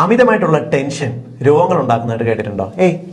അമിതമായിട്ടുള്ള ടെൻഷൻ രോഗങ്ങൾ ഉണ്ടാക്കുന്നതായിട്ട് കേട്ടിട്ടുണ്ടോ?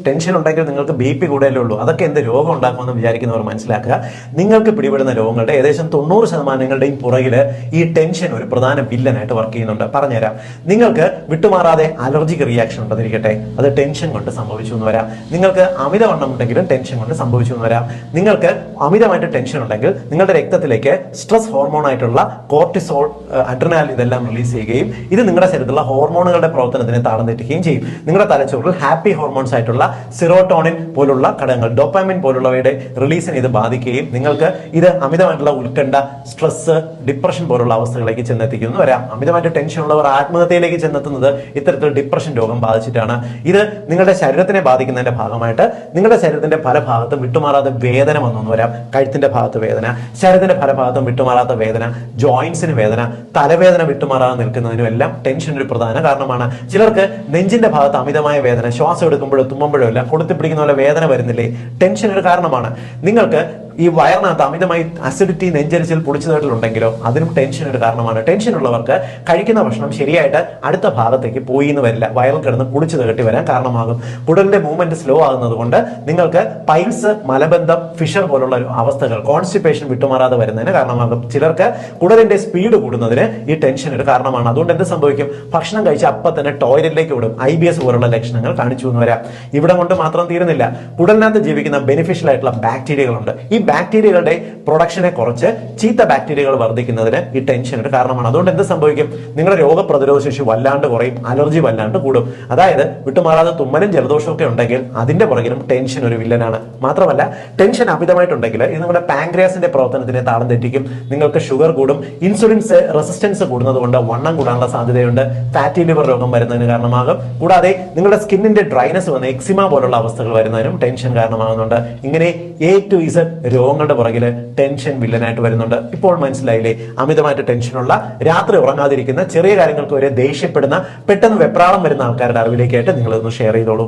ടെൻഷൻ ഉണ്ടെങ്കിൽ നിങ്ങൾക്ക് BP കൂടെയല്ലേ ഉള്ളൂ, അതൊക്കെ എന്ത് രോഗം ഉണ്ടാക്കുമെന്ന് വിചാരിക്കുന്നവർ മനസ്സിലാക്കുക. നിങ്ങൾക്ക് പിടിപെടുന്ന രോഗങ്ങളുടെ ഏകദേശം 90% പുറകിൽ ഈ ടെൻഷൻ ഒരു പ്രധാന വില്ലനായിട്ട് വർക്ക് ചെയ്യുന്നുണ്ട്. പറഞ്ഞുതരാം. നിങ്ങൾക്ക് വിട്ടുമാറാതെ അലർജിക് റിയാക്ഷൻ ഉണ്ടെന്നിരിക്കട്ടെ, അത് ടെൻഷൻ കൊണ്ട് സംഭവിച്ചു എന്ന് വരാം. നിങ്ങൾക്ക് അമിതവണ്ണം ഉണ്ടെങ്കിലും ടെൻഷൻ കൊണ്ട് സംഭവിച്ചു എന്ന് വരാം. നിങ്ങൾക്ക് അമിതമായിട്ട് ടെൻഷൻ ഉണ്ടെങ്കിൽ നിങ്ങളുടെ രക്തത്തിലേക്ക് സ്ട്രെസ് ഹോർമോൺ ആയിട്ടുള്ള കോർട്ടിസോൾ, അഡ്രിനാലിൻ ഇതെല്ലാം റിലീസ് ചെയ്യുകയും ഇത് നിങ്ങളുടെ ശരീരത്തിലുള്ള ഹോർമോണുകളുടെ പ്രവർത്തനത്തിനെ താളം തെറ്റുകയും ചെയ്യും. നിങ്ങളുടെ തലച്ചോറിൽ ഹാപ്പി ഹോർമോൺസ് ആയിട്ടുള്ള സിറോട്ടോണിൻ പോലുള്ള ഘടകങ്ങൾ, ഡോപ്പാമിൻ പോലുള്ളവയുടെ റിലീസിനെ ഇത് ബാധിക്കുകയും നിങ്ങൾക്ക് ഇത് അമിതമായിട്ടുള്ള ഉത്കണ്ഠ, സ്ട്രെസ്, ഡിപ്രഷൻ പോലുള്ള അവസ്ഥകളിലേക്ക് ചെന്നെത്തിക്കുന്നു വരാം. അമിതമായിട്ട് ടെൻഷൻ ഉള്ളവർ ആത്മഹത്യയിലേക്ക് ചെന്നെത്തുന്നത് ഇത്തരത്തിൽ ഡിപ്രഷൻ രോഗം ബാധിച്ചിട്ടാണ്. ഇത് നിങ്ങളുടെ ശരീരത്തിനെ ബാധിക്കുന്നതിന്റെ ഭാഗമായിട്ട് നിങ്ങളുടെ ശരീരത്തിന്റെ പല ഭാഗത്തും വിട്ടുമാറാതെ വേദന വന്നു വരാം. കഴുത്തിന്റെ ഭാഗത്ത് വേദന, ശരീരത്തിന്റെ പല ഭാഗത്തും വിട്ടുമാറാത്ത വേദന, ജോയിന്റ്സിന് വേദന, തലവേദന വിട്ടുമാറാതെ നിൽക്കുന്നതിനും എല്ലാം ടെൻഷൻ ഒരു പ്രധാന കാരണമാണ്. ചിലർക്ക് നെഞ്ചിന്റെ ഭാഗത്ത് അമിതമായ വേദന, ശ്വാസം എടുക്കുമ്പോഴോ തുമ്മുമ്പോഴോ എല്ലാം കൊളുത്തി പിടിക്കുന്ന പോലെ വേദന വരുന്നില്ലേ? ടെൻഷൻ ഒരു കാരണമാണ്. നിങ്ങൾക്ക് ഈ വയറിനകത്ത് അമിതമായി അസിഡിറ്റി, നെഞ്ചരിച്ചിൽ, പൊടിച്ചതായിട്ടുണ്ടെങ്കിലോ അതിനും ടെൻഷൻ ഒരു കാരണമാണ്. ടെൻഷൻ ഉള്ളവർക്ക് കഴിക്കുന്ന ഭക്ഷണം ശരിയായിട്ട് അടുത്ത ഭാഗത്തേക്ക് പോയി എന്ന് വരില്ല, വയറിൽ കിടന്ന് കുളിച്ചു തകട്ടി വരാൻ കാരണമാകും. കുടലിന്റെ മൂവ്മെന്റ് സ്ലോ ആകുന്നത് കൊണ്ട് നിങ്ങൾക്ക് പൈൽസ്, മലബന്ധം, ഫിഷർ പോലുള്ള അവസ്ഥകൾ, കോൺസ്റ്റിപ്പേഷൻ വിട്ടുമാറാതെ വരുന്നതിന് കാരണമാകും. ചിലർക്ക് കുടലിന്റെ സ്പീഡ് കൂടുന്നതിന് ഈ ടെൻഷൻ ഒരു കാരണമാണ്. അതുകൊണ്ട് എന്ത് സംഭവിക്കും? ഭക്ഷണം കഴിച്ച് അപ്പം തന്നെ ടോയ്ലറ്റിലേക്ക് വിടും. IBS പോലുള്ള ലക്ഷണങ്ങൾ കാണിച്ചു എന്ന് വരാം. ഇവിടെ കൊണ്ട് മാത്രം തീരുന്നില്ല. കുടലിനകത്ത് ജീവിക്കുന്ന ബെനിഫിഷ്യൽ ആയിട്ടുള്ള ബാക്ടീരിയകളുണ്ട്. ഈ ബാക്ടീരിയകളുടെ പ്രൊഡക്ഷനെ കുറച്ച് ചീത്ത ബാക്ടീരിയകൾ വർദ്ധിക്കുന്നതിന് ഈ ടെൻഷൻ ഒരു കാരണമാണ്. അതുകൊണ്ട് എന്ത് സംഭവിക്കും? നിങ്ങളുടെ രോഗപ്രതിരോധ ശേഷി വല്ലാണ്ട് കുറയും, അലർജി വല്ലാണ്ട് കൂടും. അതായത് വിട്ടുമാറാതെ തുമ്മലും ജലദോഷവും ഒക്കെ ഉണ്ടെങ്കിൽ അതിന്റെ പുറകിലും ടെൻഷൻ ഒരു വില്ലനാണ്. മാത്രമല്ല, ടെൻഷൻ അമിതമായിട്ടുണ്ടെങ്കിൽ ഇത് നിങ്ങളുടെ പാൻക്രിയാസിന്റെ പ്രവർത്തനത്തിനെ താളം തെറ്റിക്കും. നിങ്ങൾക്ക് ഷുഗർ കൂടും, ഇൻസുലിൻ റെസിസ്റ്റൻസ് കൂടുന്നത് കൊണ്ട് വണ്ണം കൂടാനുള്ള സാധ്യതയുണ്ട്, ഫാറ്റി ലിവർ രോഗം വരുന്നതിന് കാരണമാകും. കൂടാതെ നിങ്ങളുടെ സ്കിന്നിന്റെ ഡ്രൈനസ് വന്ന് എക്സിമ പോലുള്ള അവസ്ഥകൾ വരുന്നതിനും ടെൻഷൻ കാരണമാകുന്നുണ്ട്. ഇങ്ങനെ A to Z രോഗങ്ങളുടെ പുറകില് ടെൻഷൻ വില്ലനായിട്ട് വരുന്നുണ്ട്. ഇപ്പോൾ മനസ്സിലായില്ലേ? അമിതമായിട്ട് ടെൻഷനുള്ള, രാത്രി ഉറങ്ങാതിരിക്കുന്ന, ചെറിയ കാര്യങ്ങൾക്ക് വരെ ദേഷ്യപ്പെടുന്ന, പെട്ടെന്ന് വെപ്രാളം വരുന്ന ആൾക്കാരുടെ അറിവിലേക്കായിട്ട് നിങ്ങൾ ഇതൊന്ന് ഷെയർ ചെയ്തോളൂ.